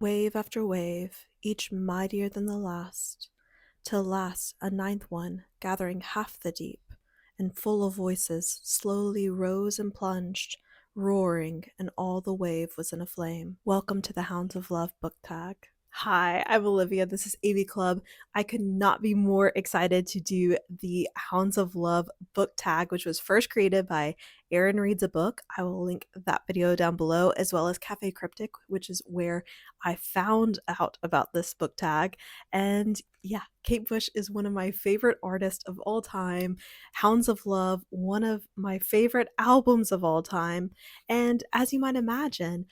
Wave after wave, each mightier than the last, till last a ninth one, gathering half the deep, and full of voices, slowly rose and plunged, roaring, and all the wave was in a flame. Welcome to the Hounds of Love book tag. Hi, I'm Olivia. This is AV Club. I could not be more excited to do the Hounds of Love book tag, which was first created by Aaron Reads a Book. I will link that video down below, as well as Cafe Cryptic, which is where I found out about this book tag. And yeah, Kate Bush is one of my favorite artists of all time. Hounds of Love, one of my favorite albums of all time. And as you might imagine,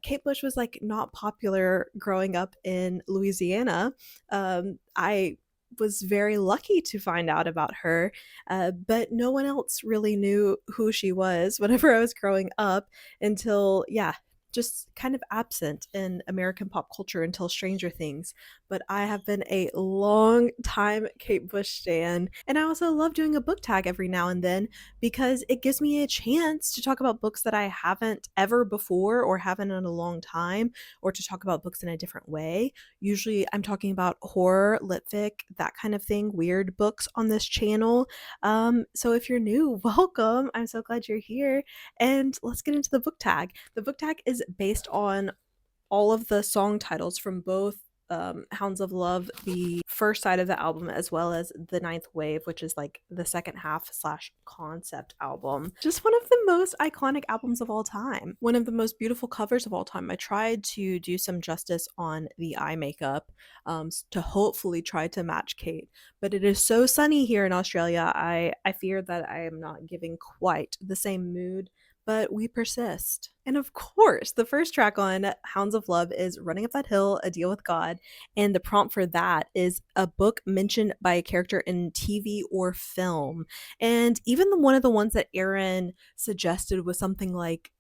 Kate Bush was like not popular growing up in Louisiana. I was very lucky to find out about her, but no one else really knew who she was whenever I was growing up until, yeah, just kind of absent in American pop culture until Stranger Things. But I have been a long time Kate Bush stan, and I also love doing a book tag every now and then because it gives me a chance to talk about books that I haven't ever before or haven't in a long time, or to talk about books in a different way. Usually I'm talking about horror, lit fic, that kind of thing, weird books on this channel. So if you're new, welcome. I'm so glad you're here. And let's get into the book tag. The book tag is based on all of the song titles from both Hounds of Love, the first side of the album, as well as the Ninth Wave, which is like the second half slash concept album. Just one of the most iconic albums of all time. One of the most beautiful covers of all time. I tried to do some justice on the eye makeup to hopefully try to match Kate, but it is so sunny here in Australia. I fear that I am not giving quite the same mood, but we persist. And of course, the first track on Hounds of Love is Running Up That Hill, A Deal with God. And the prompt for that is a book mentioned by a character in TV or film. And even one of the ones that Aaron suggested was something like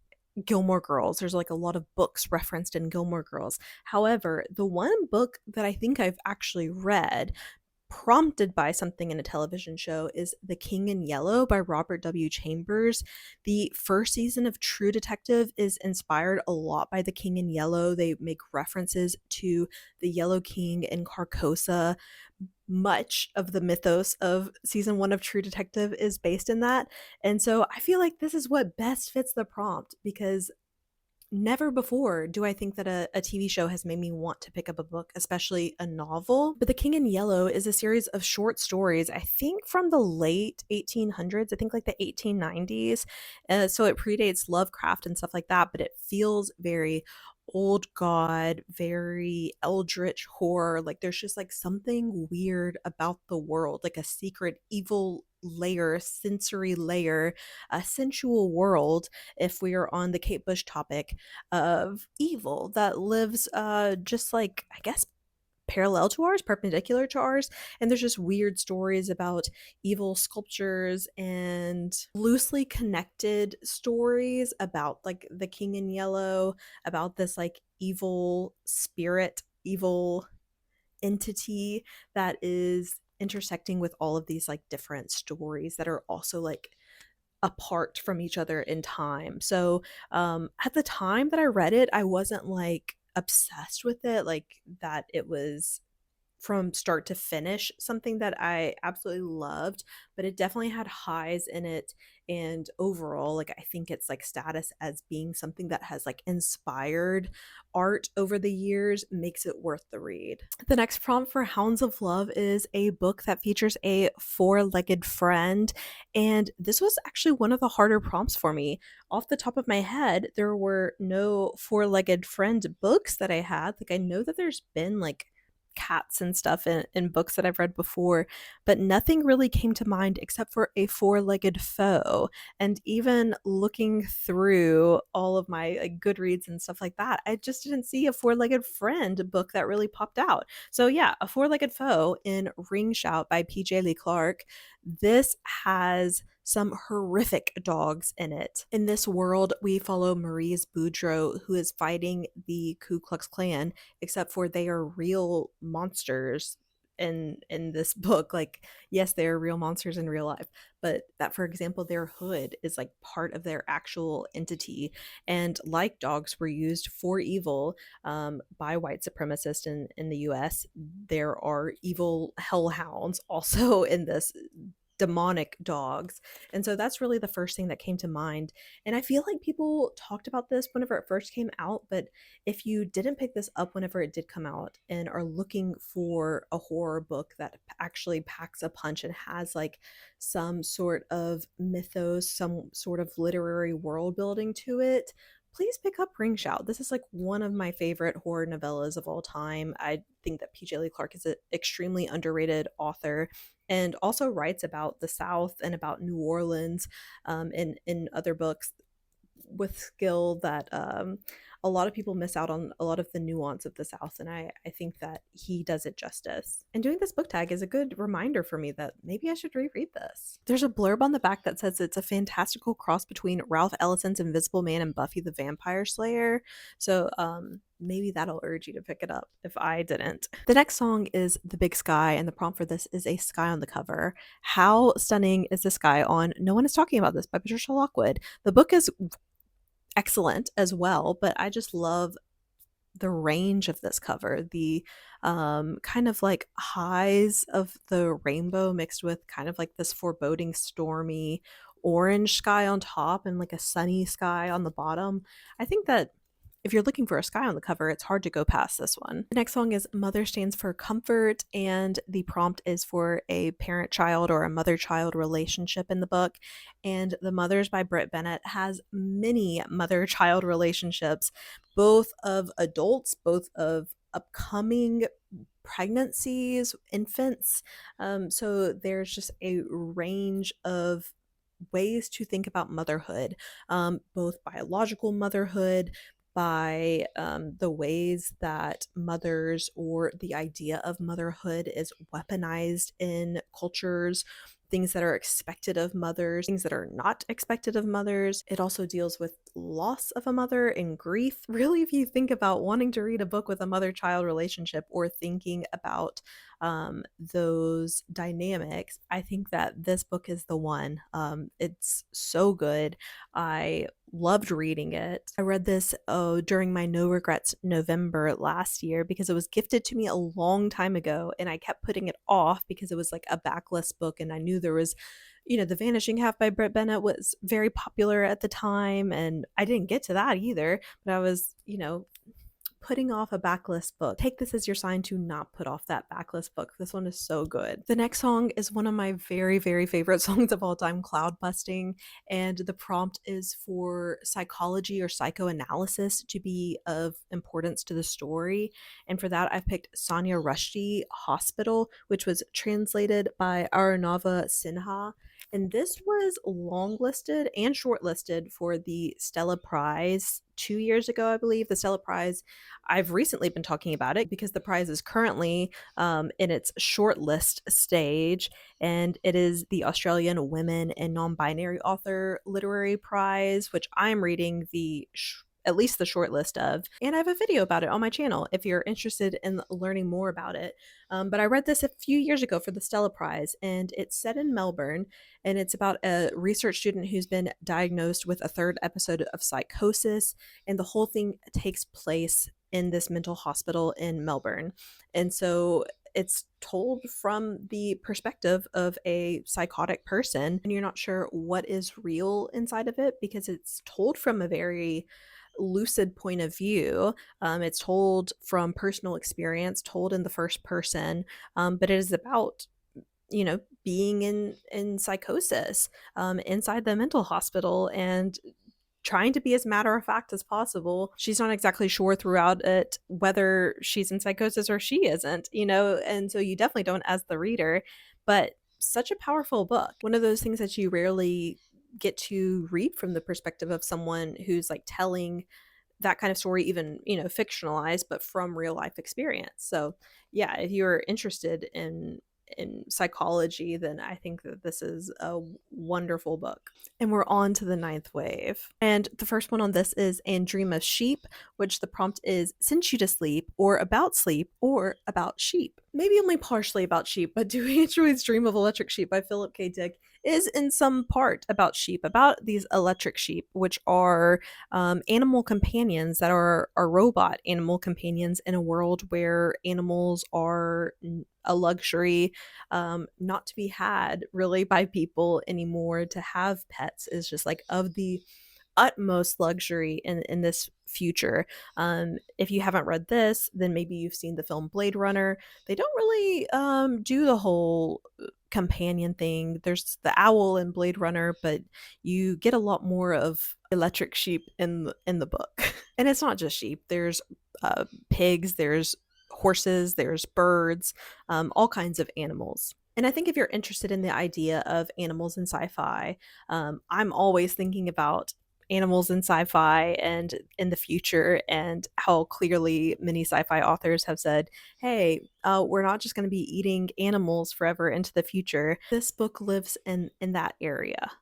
Gilmore Girls. There's like a lot of books referenced in Gilmore Girls. However, the one book that I think I've actually read prompted by something in a television show is The King in Yellow by Robert W. Chambers. The first season of True Detective is inspired a lot by The King in Yellow. They make references to the Yellow King in Carcosa. Much of the mythos of season 1 of True Detective is based in that. And so I feel like this is what best fits the prompt, because never before do I think that a TV show has made me want to pick up a book, especially a novel. But The King in Yellow is a series of short stories, I think from the late 1800s, I think like the 1890s. So it predates Lovecraft and stuff like that, but it feels very old god, very eldritch horror. Like there's just like something weird about the world, like a secret evil layer, sensory layer, a sensual world, if we are on the Kate Bush topic, of evil that lives just like, I guess, parallel to ours, perpendicular to ours. And there's just weird stories about evil sculptures and loosely connected stories about like the King in Yellow, about this like evil spirit, evil entity that is intersecting with all of these like different stories that are also like apart from each other in time. So at the time that I read it, I wasn't like obsessed with it, like that it was from start to finish something that I absolutely loved, but it definitely had highs in it. And overall, like I think it's like status as being something that has like inspired art over the years makes it worth the read. The next prompt for Hounds of Love is a book that features a four-legged friend, and this was actually one of the harder prompts for me. Off the top of my head, there were no four-legged friend books that I had. Like I know that there's been like cats and stuff in books that I've read before, but nothing really came to mind except for a four-legged foe. And even looking through all of my like Goodreads and stuff like that, I just didn't see a four-legged friend book that really popped out. So yeah, a four-legged foe in Ring Shout by PJ Lee Clark. This has some horrific dogs in it. In this world, we follow Maurice Boudreaux, who is fighting the Ku Klux Klan, except for they are real monsters in this book. Like, yes, they are real monsters in real life, but that, for example, their hood is like part of their actual entity, and like dogs were used for evil by white supremacists in the US, there are evil hellhounds also in this, demonic dogs. And so that's really the first thing that came to mind. And I feel like people talked about this whenever it first came out, but if you didn't pick this up whenever it did come out and are looking for a horror book that actually packs a punch and has like some sort of mythos, some sort of literary world building to it, please pick up Ring Shout. This is like one of my favorite horror novellas of all time. I think that PJ Lee Clark is an extremely underrated author and also writes about the South and about New Orleans in other books with skill that a lot of people miss out on a lot of the nuance of the South, and I think that he does it justice. And doing this book tag is a good reminder for me that maybe I should reread this. There's a blurb on the back that says it's a fantastical cross between Ralph Ellison's Invisible Man and Buffy the Vampire Slayer, so maybe that'll urge you to pick it up if I didn't. The next song is The Big Sky, and the prompt for this is a sky on the cover. How stunning is the sky on No One Is Talking About This by Patricia Lockwood? The book is excellent as well, but I just love the range of this cover, the kind of like highs of the rainbow mixed with kind of like this foreboding stormy orange sky on top and like a sunny sky on the bottom. I think that if you're looking for a sky on the cover, it's hard to go past this one. The next song is Mother Stands for Comfort, and the prompt is for a parent-child or a mother-child relationship in the book. And The Mothers by Britt Bennett has many mother-child relationships, both of adults, both of upcoming pregnancies, infants. So there's just a range of ways to think about motherhood, both biological motherhood, by the ways that mothers or the idea of motherhood is weaponized in cultures, things that are expected of mothers, things that are not expected of mothers. It also deals with loss of a mother and grief. Really, if you think about wanting to read a book with a mother-child relationship or thinking about those dynamics, I think that this book is the one. It's so good. I loved reading it. I read this during my No Regrets November last year because it was gifted to me a long time ago, and I kept putting it off because it was like a backlist book, and I knew there was, The Vanishing Half by Britt Bennett was very popular at the time, and I didn't get to that either, but I was, putting off a backlist book. Take this as your sign to not put off that backlist book. This one is so good. The next song is one of my very, very favorite songs of all time, Cloudbusting, and the prompt is for psychology or psychoanalysis to be of importance to the story. And for that, I've picked Sonia Rushdie, Hospital, which was translated by Arunava Sinha. And this was longlisted and shortlisted for the Stella Prize 2 years ago, I believe. The Stella Prize, I've recently been talking about it because the prize is currently in its shortlist stage, and it is the Australian Women and Non-Binary Author Literary Prize, which I'm reading at least the short list of, and I have a video about it on my channel if you're interested in learning more about it. But I read this a few years ago for the Stella Prize, and it's set in Melbourne, and it's about a research student who's been diagnosed with a third episode of psychosis, and the whole thing takes place in this mental hospital in Melbourne. And so it's told from the perspective of a psychotic person, and you're not sure what is real inside of it because it's told from a very lucid point of view. It's told from personal experience, told in the first person, but it is about being in psychosis inside the mental hospital and trying to be as matter of fact as possible. She's not exactly sure throughout it whether she's in psychosis or she isn't, and so you definitely don't as the reader, but such a powerful book. One of those things that you rarely get to read from the perspective of someone who's like telling that kind of story, even fictionalized, but from real life experience. So yeah, if you're interested in psychology, then I think that this is a wonderful book. And we're on to the ninth wave. And the first one on this is And Dream of Sheep, which the prompt is Send You to Sleep, or About Sleep, or About Sheep. maybe only partially about sheep, but Do Androids Dream of Electric Sheep by Philip K. Dick is in some part about sheep, about these electric sheep, which are animal companions that are robot animal companions in a world where animals are a luxury, not to be had really by people anymore. To have pets is just like of the utmost luxury in this future. If you haven't read this, then maybe you've seen the film Blade Runner. They don't really do the whole companion thing. There's the owl in Blade Runner, but you get a lot more of electric sheep in the book. And it's not just sheep. There's pigs. There's horses. There's birds. All kinds of animals. And I think if you're interested in the idea of animals in sci-fi, I'm always thinking about animals in sci-fi and in the future, and how clearly many sci-fi authors have said, hey, we're not just going to be eating animals forever into the future. This book lives in that area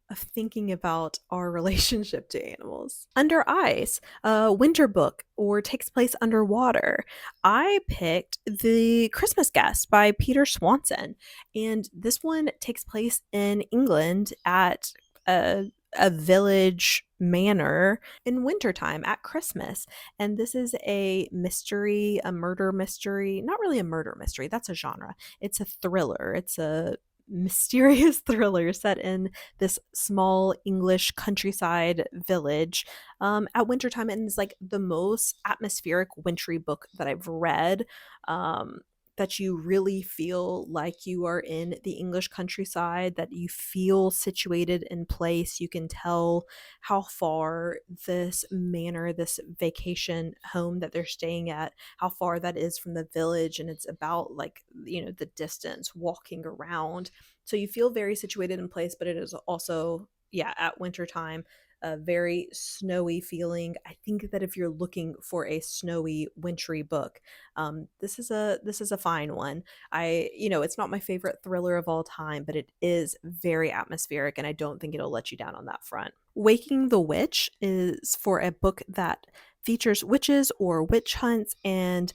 of thinking about our relationship to animals. Under Ice, a winter book, or takes place underwater. I picked The Christmas Guest by Peter Swanson, and this one takes place in England at a village manor in wintertime at Christmas. And this is a mystery, a murder mystery. Not really a murder mystery, that's a genre. It's a thriller. It's a mysterious thriller set in this small English countryside village at wintertime, and it's like the most atmospheric wintry book that I've read. That you really feel like you are in the English countryside, that you feel situated in place. You can tell how far this manor, this vacation home that they're staying at, how far that is from the village. And it's about like, the distance walking around. So you feel very situated in place, but it is also, yeah, at wintertime, a very snowy feeling. I think that if you're looking for a snowy, wintry book, this is a fine one. It's not my favorite thriller of all time, but it is very atmospheric, and I don't think it'll let you down on that front. Waking the Witch is for a book that features witches or witch hunts, and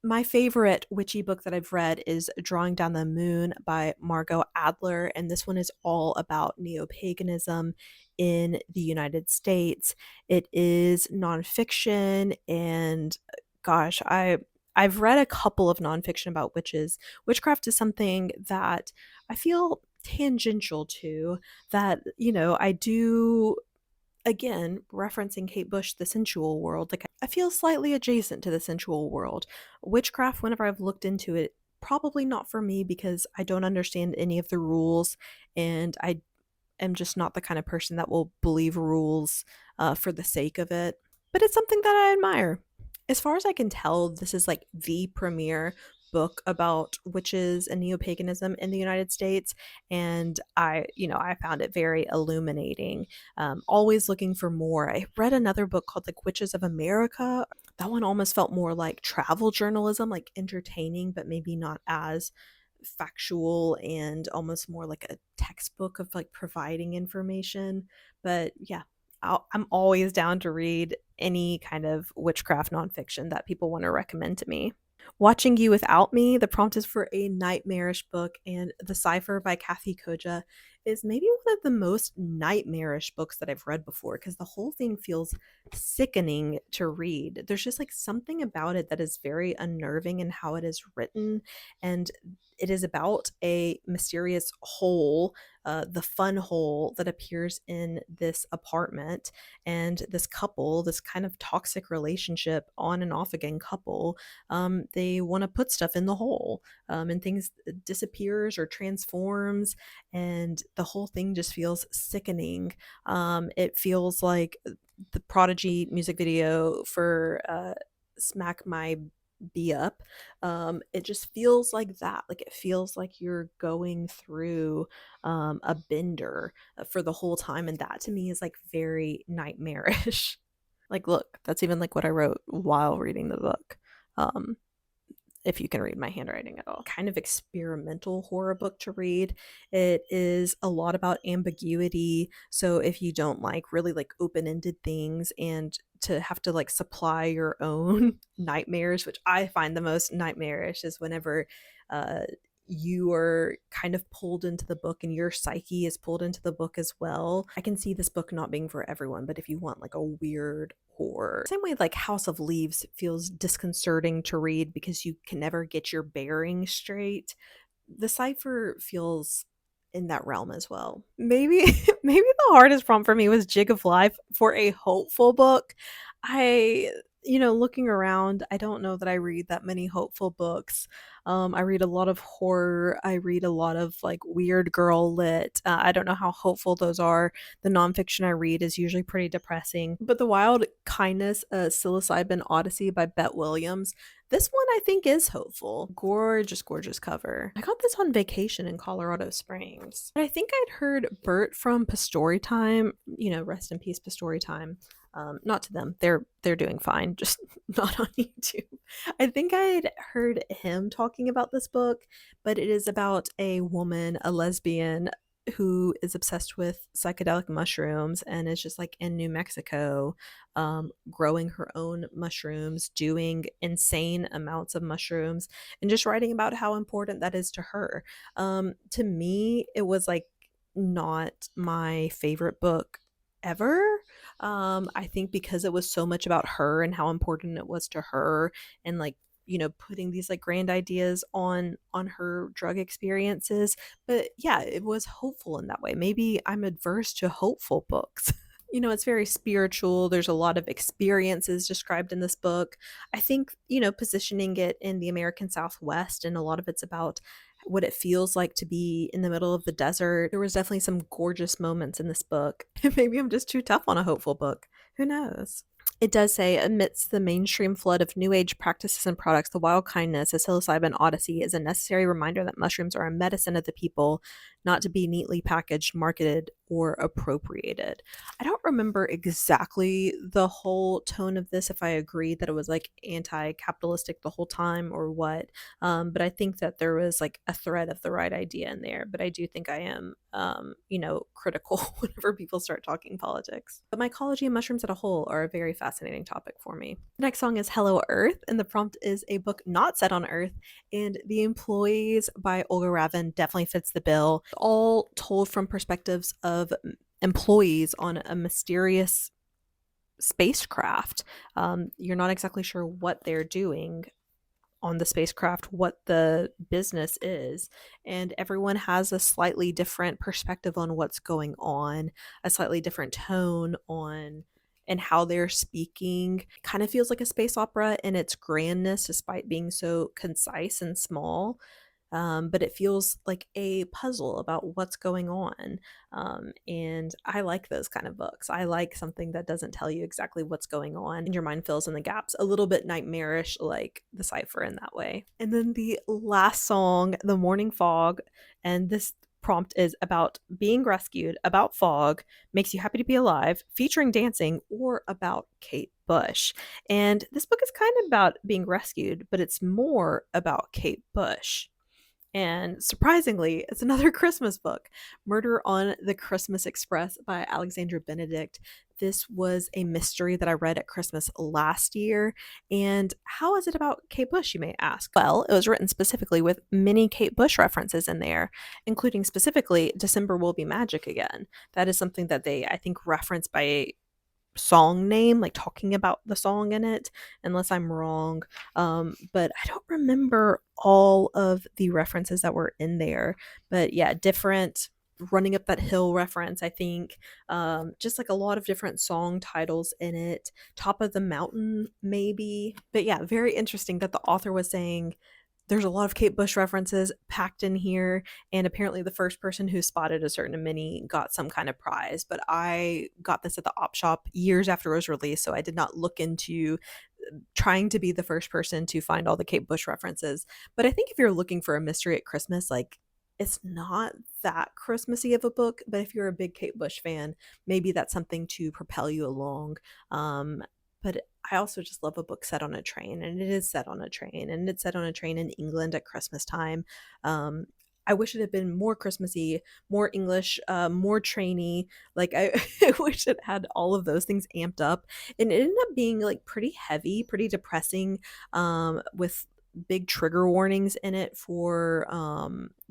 my favorite witchy book that I've read is Drawing Down the Moon by Margot Adler, and this one is all about neo-paganism in the United States. It is nonfiction, and gosh, I've read a couple of nonfiction about witches. Witchcraft is something that I feel tangential to, that I do, again, referencing Kate Bush, the sensual world, like I feel slightly adjacent to the sensual world. Witchcraft, whenever I've looked into it, probably not for me because I don't understand any of the rules, and I am just not the kind of person that will believe rules for the sake of it. But it's something that I admire. As far as I can tell, this is like the premier book about witches and neo-paganism in the United States, and I found it very illuminating. Always looking for more. I read another book called like Witches of America. That one almost felt more like travel journalism, like entertaining, but maybe not as factual, and almost more like a textbook of like providing information. But yeah, I'm always down to read any kind of witchcraft nonfiction that people want to recommend to me. Watching You Without Me, the prompt is for a nightmarish book, and The Cipher by Kathy Koja is maybe one of the most nightmarish books that I've read before, because the whole thing feels sickening to read. There's just like something about it that is very unnerving in how it is written, and it is about a mysterious hole, the fun hole that appears in this apartment, and this couple, this kind of toxic relationship, on and off again couple, they want to put stuff in the hole, and things disappears or transforms, and the whole thing just feels sickening. It feels like the Prodigy music video for Smack My Be Up. It just feels like that. Like it feels like you're going through a bender for the whole time, and that to me is like very nightmarish. Like, look, that's even like what I wrote while reading the book. Um, if you can read my handwriting at all. Kind of experimental horror book to read. It is a lot about ambiguity. So if you don't like really like open-ended things and to have to like supply your own nightmares, which I find the most nightmarish is whenever uh you are kind of pulled into the book and your psyche is pulled into the book as well. I can see this book not being for everyone, but if you want like a weird horror, same way like House of Leaves feels disconcerting to read because you can never get your bearings straight, the cipher feels in that realm as well. Maybe maybe the hardest prompt for me was Jig of Life for a hopeful book. I looking around, I don't know that I read that many hopeful books. I read a lot of horror. I read a lot of like weird girl lit. I don't know how hopeful those are. The nonfiction I read is usually pretty depressing. But The Wild Kindness, Psilocybin Odyssey by Bet Williams, this one I think is hopeful. Gorgeous, gorgeous cover. I got this on vacation in Colorado Springs. But I think I'd heard Bert from Pastori Time, rest in peace Pastori Time. Not to them. They're doing fine, just not on YouTube. I think I'd heard him talking about this book, but it is about a woman, a lesbian, who is obsessed with psychedelic mushrooms and is just like in New Mexico, growing her own mushrooms, doing insane amounts of mushrooms, and just writing about how important that is to her. To me, it was like not my favorite book ever. I think because it was so much about her and how important it was to her, and like putting these like grand ideas on her drug experiences. But yeah, it was hopeful in that way. Maybe I'm adverse to hopeful books. It's very spiritual. There's a lot of experiences described in this book. I think, positioning it in the American Southwest, and a lot of it's about what it feels like to be in the middle of the desert. There was definitely some gorgeous moments in this book. Maybe I'm just too tough on a hopeful book. Who knows? It does say, amidst the mainstream flood of new age practices and products, the wild kindness, a psilocybin odyssey, is a necessary reminder that mushrooms are a medicine of the people, not to be neatly packaged, marketed, or appropriated. I don't remember exactly the whole tone of this, if I agree that it was like anti-capitalistic the whole time or what. But I think that there was like a thread of the right idea in there. But I do think I am, critical whenever people start talking politics. But mycology and mushrooms as a whole are a very fascinating topic for me. The next song is Hello Earth, and the prompt is a book not set on Earth, and The Employees by Olga Ravin definitely fits the bill. All told from perspectives of employees on a mysterious spacecraft. You're not exactly sure what they're doing on the spacecraft, what the business is, and everyone has a slightly different perspective on what's going on, a slightly different tone on and how they're speaking. Kind of feels like a space opera in its grandness despite being so concise and small. But it feels like a puzzle about what's going on. And I like those kind of books. I like something that doesn't tell you exactly what's going on and your mind fills in the gaps. A little bit nightmarish, like the cipher in that way. And then the last song, The Morning Fog, and this prompt is about being rescued, about fog, makes you happy to be alive, featuring dancing, or about Kate Bush. And this book is kind of about being rescued, but it's more about Kate Bush. And surprisingly, it's another Christmas book, Murder on the Christmas Express by Alexandra Benedict. This was a mystery that I read at Christmas last year. And how is it about Kate Bush, you may ask? Well, it was written specifically with many Kate Bush references in there, including specifically December Will Be Magic Again. That is something that they, I think, reference by song name, like talking about the song in it, unless I'm wrong. But I don't remember all of the references that were in there. But yeah, different running up that hill reference, I think. Just like a lot of different song titles in it. Top of the Mountain, maybe. But yeah, very interesting that the author was saying there's a lot of Kate Bush references packed in here, and apparently the first person who spotted a certain mini got some kind of prize. But I got this at the op shop years after it was released, so I did not look into trying to be the first person to find all the Kate Bush references. But I think if you're looking for a mystery at Christmas, like, it's not that Christmassy of a book, but if you're a big Kate Bush fan, maybe that's something to propel you along. but I also just love a book set on a train, and it is set on a train, and it's set on a train in England at Christmas time. Um, I wish it had been more Christmassy, more English, more trainy. Like I, I wish it had all of those things amped up, and it ended up being like pretty heavy, pretty depressing, with big trigger warnings in it for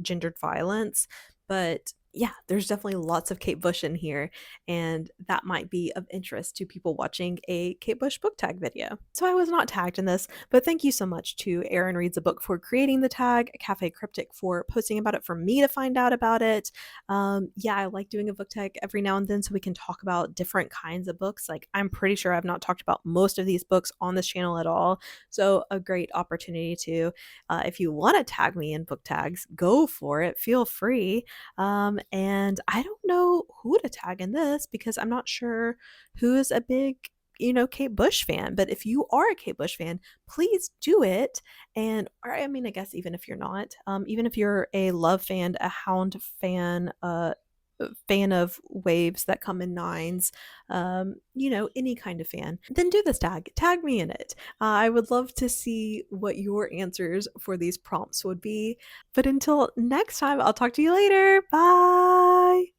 gendered violence. But yeah, there's definitely lots of Kate Bush in here, and that might be of interest to people watching a Kate Bush book tag video. So I was not tagged in this, but thank you so much to Erin Reads a Book for creating the tag, Cafe Cryptic for posting about it for me to find out about it. Yeah, I like doing a book tag every now and then so we can talk about different kinds of books. Like, I'm pretty sure I've not talked about most of these books on this channel at all, so a great opportunity to, if you want to tag me in book tags, go for it, feel free. And I don't know who to tag in this because I'm not sure who is a big, Kate Bush fan. But if you are a Kate Bush fan, please do it. And, or I mean, I guess even if you're not, even if you're a Love fan, a Hound fan, fan of waves that come in nines, any kind of fan, then do this tag me in it. I would love to see what your answers for these prompts would be. But until next time, I'll talk to you later. Bye.